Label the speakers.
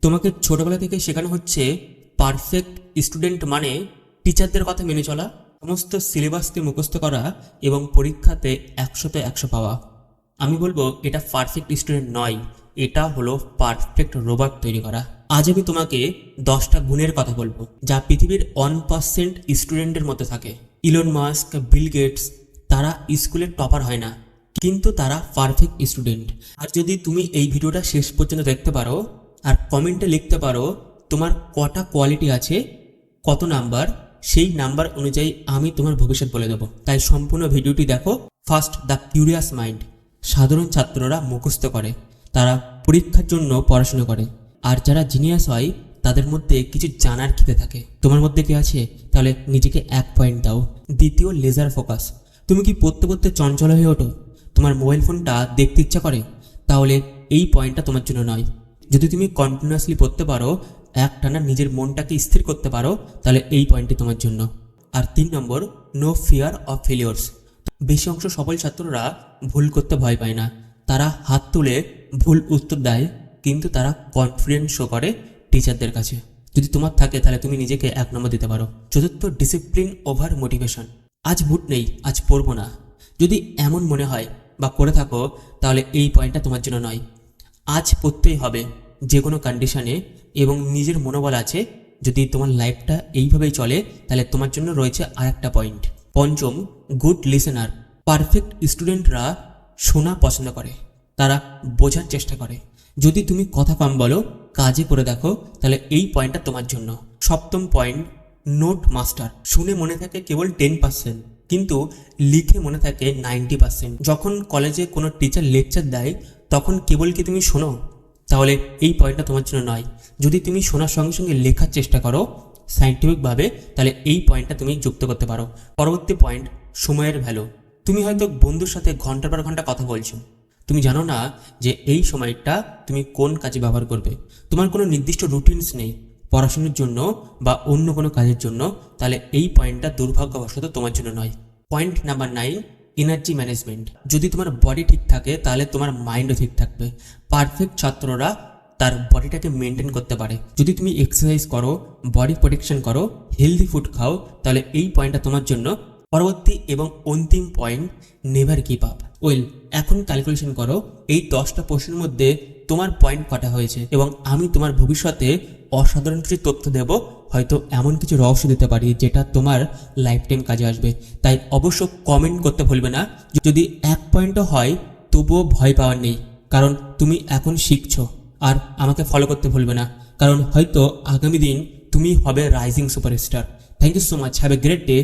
Speaker 1: তোমাকে ছোটবেলা থেকে শেখানো হচ্ছে পারফেক্ট স্টুডেন্ট মানে টিচারদের কথা মেনে চলা, সমস্ত সিলেবাসকে মুখস্থ করা এবং পরীক্ষাতে 100তে 100 পাওয়া। আমি বলবো এটা পারফেক্ট স্টুডেন্ট নয়, এটা হলো পারফেক্ট রোবট তৈরি করা। আজ আমি তোমাকে 10টা গুণের কথা বলবো যা পৃথিবীর 1% স্টুডেন্টের মধ্যে থাকে। ইলন মাস্ক, বিল গেটস, তারা স্কুলের টপার হয় না, কিন্তু তারা পারফেক্ট স্টুডেন্ট। আর যদি তুমি এই ভিডিওটা শেষ পর্যন্ত দেখতে পারো আর কমেন্টে লিখতে পারো তোমার কটা কোয়ালিটি আছে, কত নাম্বার, সেই নাম্বার অনুযায়ী আমি তোমার ভবিষ্যৎ বলে দেবো। তাই সম্পূর্ণ ভিডিওটি দেখো। First, the curious mind. সাধারণ ছাত্ররা মুখস্থ করে, তারা পরীক্ষার জন্য পড়াশোনা করে। আর যারা জিনিয়াস হয় তাদের মধ্যে কিছু জানার খিদে থাকে। তোমার মধ্যে কি আছে? তাহলে নিজেকে 1 পয়েন্ট দাও। দ্বিতীয়, লেজার ফোকাস। তুমি কি পড়তে পড়তে চঞ্চল হয়ে ওঠো? তোমার মোবাইল ফোনটা দেখতে ইচ্ছা করে? তাহলে এই পয়েন্টটা তোমার জন্য নয়। যদি তুমি কন্টিনিউয়াসলি পড়তে পারো, একটানা নিজের মনটাকে স্থির করতে পারো, তাহলে এই পয়েন্টটি তোমার জন্য। আর 3 নম্বর, নো ফিয়ার অফ ফেলিওর্স। বেশি অংশ সফল ছাত্ররা ভুল করতে ভয় পায় না। তারা হাত তুলে ভুল উত্তর দেয়, কিন্তু তারা কনফিডেন্স শো করে টিচারদের কাছে। যদি তোমার থাকে তাহলে তুমি নিজেকে 1 নম্বর দিতে পারো। চতুর্থ, ডিসিপ্লিন ওভার মোটিভেশন। আজ মুড নেই, আজ পড়বো না, যদি এমন মনে হয় বা করে থাকো, তাহলে এই পয়েন্টটা তোমার জন্য নয়। আজ পড়তেই হবে যে কোনো কন্ডিশনে, এবং নিজের মনোবল আছে। যদি তোমার লাইফটা এইভাবেই চলে তাহলে তোমার জন্য রয়েছে আরেকটা পয়েন্ট। পঞ্চম, গুড লিসেনার। পারফেক্ট স্টুডেন্টরা শোনা পছন্দ করে, তারা বোঝার চেষ্টা করে। যদি তুমি কথা কম বলো, কাজে করে দেখো, তাহলে এই পয়েন্টটা তোমার জন্য। সপ্তম পয়েন্ট, নোট মাস্টার। শুনে মনে থাকে কেবল 10%, কিন্তু লিখে মনে থাকে 90%। যখন কলেজে কোনো টিচার লেকচার দেয় তখন কেবল কি তুমি শোনো? তাহলে এই পয়েন্টটা তোমার জন্য নয়। যদি তুমি শোনার সঙ্গে সঙ্গে লেখার চেষ্টা করো সায়েন্টিফিকভাবে, তাহলে এই পয়েন্টটা তুমি যুক্ত করতে পারো। পরবর্তী পয়েন্ট, সময়ের ভ্যালু। তুমি হয়তো বন্ধুর সাথে ঘন্টার পর ঘন্টা কথা বলছো, তুমি জানো না যে এই সময়টা তুমি কোন কাজে ব্যবহার করবে। তোমার কোনো নির্দিষ্ট রুটিনস নেই পড়াশোনার জন্য বা অন্য কোনো কাজের জন্য, তাহলে এই পয়েন্টটা দুর্ভাগ্যবশত তোমার জন্য নয়। Point number 9, energy management. যদি তোমার বডি ঠিক থাকে তাহলে তোমার মাইন্ডও ঠিক থাকবে। পারফেক্ট ছাত্ররা তার বডিটাকে মেনটেন করতে পারে। যদি তুমি এক্সারসাইজ করো, বডি প্রোটেকশন করো, হেলদি ফুড খাও, তাহলে এই পয়েন্টটা তোমার জন্য। পরবর্তী এবং অন্তিম পয়েন্ট, নেভার গিভ আপ। এখন ক্যালকুলেশন করো এই 10টা প্রশ্নের মধ্যে তোমার পয়েন্ট কটা হয়েছে, এবং আমি তোমার ভবিষ্যতে অসাধারণ কিছু তথ্য দেব। হয়তো এমন কিছু রহস্য দিতে পারি যেটা তোমার লাইফ টাইম কাজে আসবে। তাই অবশ্য কমেন্ট করতে ভুলবে না। যদি 1 পয়েন্টও হয় তবুও ভয় পাওয়ার নেই, কারণ তুমি এখন শিখছো। আর আমাকে ফলো করতে ভুলবে না, কারণ হয়তো আগামী দিন তুমি হবে rising superstar. Thank you so much, have a great day.